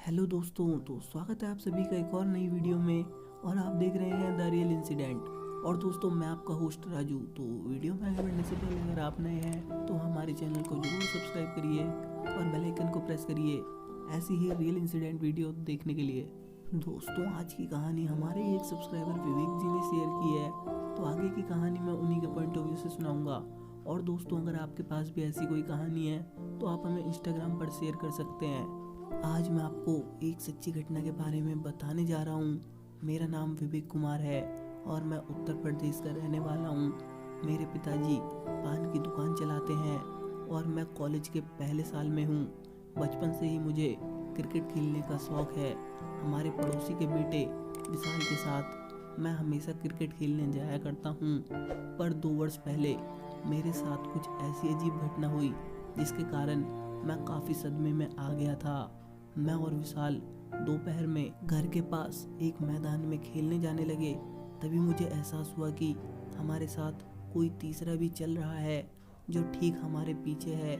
Hello दोस्तों, तो स्वागत है आप सभी का एक और नई वीडियो में। और आप देख रहे हैं द रियल इंसिडेंट। और दोस्तों, मैं आपका होस्ट राजू। तो वीडियो में आगे बढ़ने से पहले अगर आप नए हैं तो हमारे चैनल को जरूर सब्सक्राइब करिए और बेल आइकन को प्रेस करिए ऐसी ही रियल इंसिडेंट वीडियो देखने के लिए। दोस्तों, आज की कहानी हमारे एक सब्सक्राइबर विवेक जी ने शेयर की है, तो आगे की कहानी मैं उन्हीं के पॉइंट ऑफ व्यू से सुनाऊंगा। और दोस्तों, अगर आपके पास भी ऐसी कोई कहानी है तो आप हमें इंस्टाग्राम पर शेयर कर सकते हैं। आज मैं आपको एक सच्ची घटना के बारे में बताने जा रहा हूँ। मेरा नाम विवेक कुमार है और मैं उत्तर प्रदेश का रहने वाला हूँ। मेरे पिताजी पान की दुकान चलाते हैं और मैं कॉलेज के पहले साल में हूँ। बचपन से ही मुझे क्रिकेट खेलने का शौक है। हमारे पड़ोसी के बेटे विशाल के साथ मैं हमेशा क्रिकेट खेलने जाया करता हूँ। पर 2 वर्ष पहले मेरे साथ कुछ ऐसी अजीब घटना हुई जिसके कारण मैं काफ़ी सदमे में आ गया था। मैं और विशाल दोपहर में घर के पास एक मैदान में खेलने जाने लगे। तभी मुझे एहसास हुआ कि हमारे साथ कोई तीसरा भी चल रहा है जो ठीक हमारे पीछे है।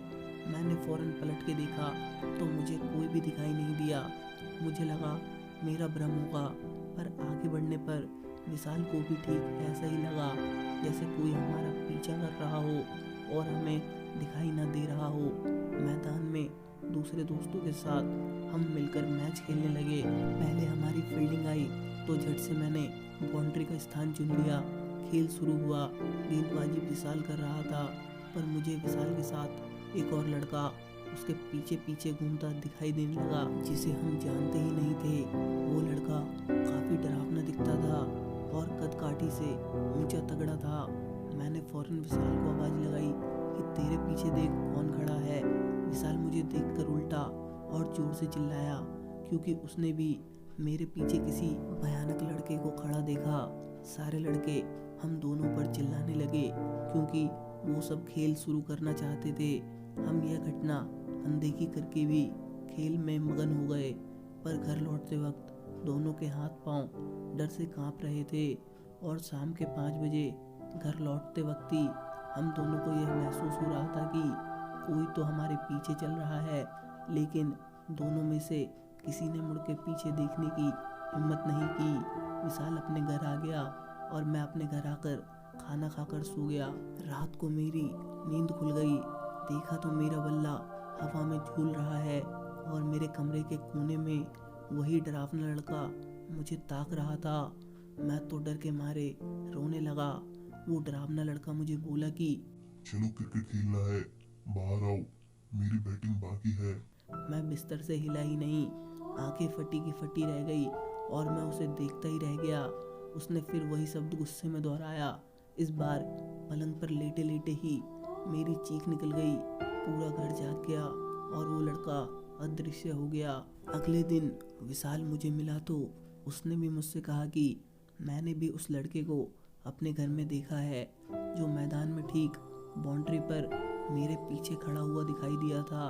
मैंने फौरन पलट के देखा तो मुझे कोई भी दिखाई नहीं दिया। मुझे लगा मेरा भ्रम होगा, पर आगे बढ़ने पर विशाल को भी ठीक ऐसा ही लगा जैसे कोई हमारा पीछा कर रहा हो और हमें दिखाई न दे रहा हो। मैदान में दूसरे दोस्तों के साथ हम मिलकर मैच खेलने लगे। पहले हमारी फील्डिंग आई तो झट से मैंने बाउंड्री का स्थान चुन लिया। खेल शुरू हुआ। गेंदबाजी विशाल कर रहा था, पर मुझे विशाल के साथ एक और लड़का उसके पीछे पीछे घूमता दिखाई देने लगा जिसे हम जानते ही नहीं थे। वो लड़का काफ़ी डरावना दिखता था और कद काठी से ऊंचा तगड़ा था। मैंने फौरन विशाल को आवाज़ लगाई कि तेरे पीछे देख कौन खड़ा है। विशाल मुझे देखकर उल्टा और जोर से चिल्लाया क्योंकि उसने भी मेरे पीछे किसी भयानक लड़के को खड़ा देखा। सारे लड़के हम दोनों पर चिल्लाने लगे क्योंकि वो सब खेल शुरू करना चाहते थे। हम यह घटना अनदेखी करके भी खेल में मगन हो गए, पर घर लौटते वक्त दोनों के हाथ पांव डर से कांप रहे थे। और शाम के 5 बजे घर लौटते वक्त ही हम दोनों को यह महसूस हो रहा था कि कोई तो हमारे पीछे चल रहा है, लेकिन दोनों में से किसी ने मुड़ के पीछे देखने की हिम्मत नहीं की। विशाल अपने घर आ गया और मैं अपने घर आकर खाना खाकर सो गया। रात को मेरी नींद खुल गई। देखा तो मेरा बल्ला हवा में झूल रहा है और मेरे कमरे के कोने में वही डरावना लड़का मुझे ताक रहा था। मैं तो डर के मारे रोने लगा। वो डरावना लड़का मुझे बोला कि चलो क्रिकेट खेलना है, बाहर आओ, मेरी बैटिंग बाकी है। मैं बिस्तर से हिला ही नहीं। आंखें फटी की फटी रह गई और मैं उसे देखता ही रह गया। उसने फिर वही शब्द गुस्से में दोहराया। इस बार पलंग पर लेटे लेटे ही मेरी चीख निकल गई। पूरा घर जाग गया और वो लड़का अदृश्य हो गया। अगले दिन विशाल मुझे मिला तो उसने भी मुझसे कहा कि मैंने भी उस लड़के को अपने घर में देखा है जो मैदान में ठीक बाउंड्री पर मेरे पीछे खड़ा हुआ दिखाई दिया था।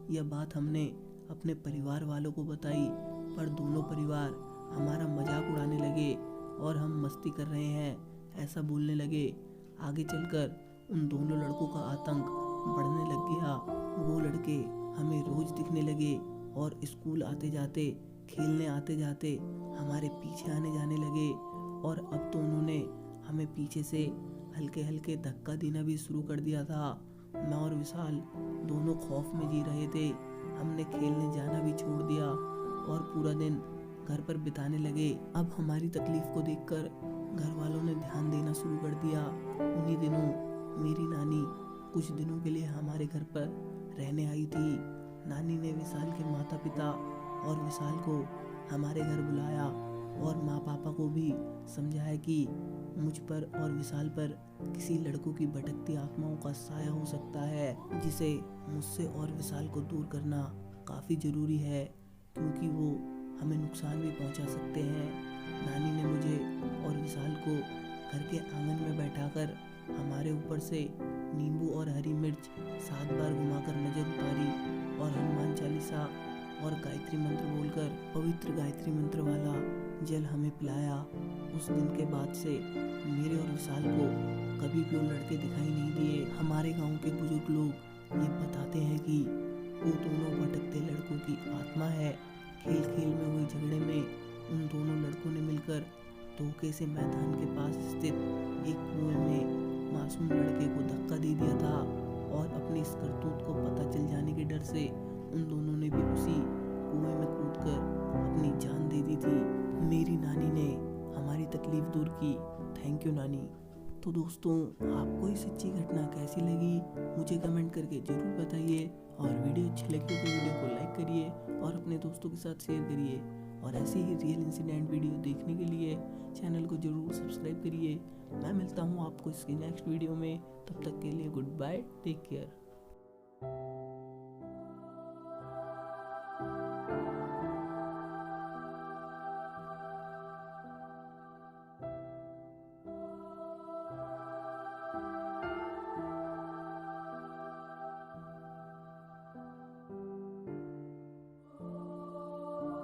यह बात हमने अपने परिवार वालों को बताई, पर दोनों परिवार हमारा मजाक उड़ाने लगे और हम मस्ती कर रहे हैं ऐसा बोलने लगे। आगे चलकर उन दोनों लड़कों का आतंक बढ़ने लग गया। वो लड़के हमें रोज दिखने लगे और स्कूल आते जाते, खेलने आते जाते हमारे पीछे आने जाने लगे। और अब तो उन्होंने हमें पीछे से हल्के हल्के धक्का देना भी शुरू कर दिया था। मैं और विशाल दोनों खौफ में जी रहे थे। हमने खेलने जाना भी छोड़ दिया और पूरा दिन घर पर बिताने लगे। अब हमारी तकलीफ को देखकर घर वालों ने ध्यान देना शुरू कर दिया। उन्हीं दिनों मेरी नानी कुछ दिनों के लिए हमारे घर पर रहने आई थी। नानी ने विशाल के माता पिता और विशाल को हमारे घर बुलाया और माँ पापा को भी समझाया कि मुझ पर और विशाल पर किसी लड़कों की भटकती आत्माओं का साया हो सकता है, जिसे मुझसे और विशाल को दूर करना काफ़ी ज़रूरी है क्योंकि वो हमें नुकसान भी पहुंचा सकते हैं। नानी ने मुझे और विशाल को घर के आंगन में बैठाकर हमारे ऊपर से नींबू और हरी मिर्च 7 बार घुमाकर नजर उतारी और हनुमान चालीसा और गायत्री मंत्र बोलकर पवित्र गायत्री मंत्र वाला जल हमें पिलाया। उस दिन के बाद से मेरे और विशाल को कभी भी वो लड़के दिखाई नहीं दिए। हमारे गांव के बुजुर्ग लोग ये बताते हैं कि वो दोनों भटकते लड़कों की आत्मा है। खेल खेल में हुए झगड़े में उन दोनों लड़कों ने मिलकर धोखे से मैदान के पास स्थित एक कुएं में मासूम लड़के को धक्का दे दिया था और अपनी इस करतूत को पता चल जाने के डर से उन दोनों ने भी उसी कुएं में कूदकर अपनी जान दे दी थी। मेरी नानी ने हमारी तकलीफ दूर की। थैंक यू नानी। तो दोस्तों, आपको ये सच्ची घटना कैसी लगी मुझे कमेंट करके ज़रूर बताइए, और वीडियो अच्छी लगी तो वीडियो को लाइक करिए और अपने दोस्तों के साथ शेयर करिए, और ऐसे ही रियल इंसिडेंट वीडियो देखने के लिए चैनल को ज़रूर सब्सक्राइब करिए। मैं मिलता हूँ आपको इसकी नेक्स्ट वीडियो में, तब तक के लिए गुड बाय, टेक केयर।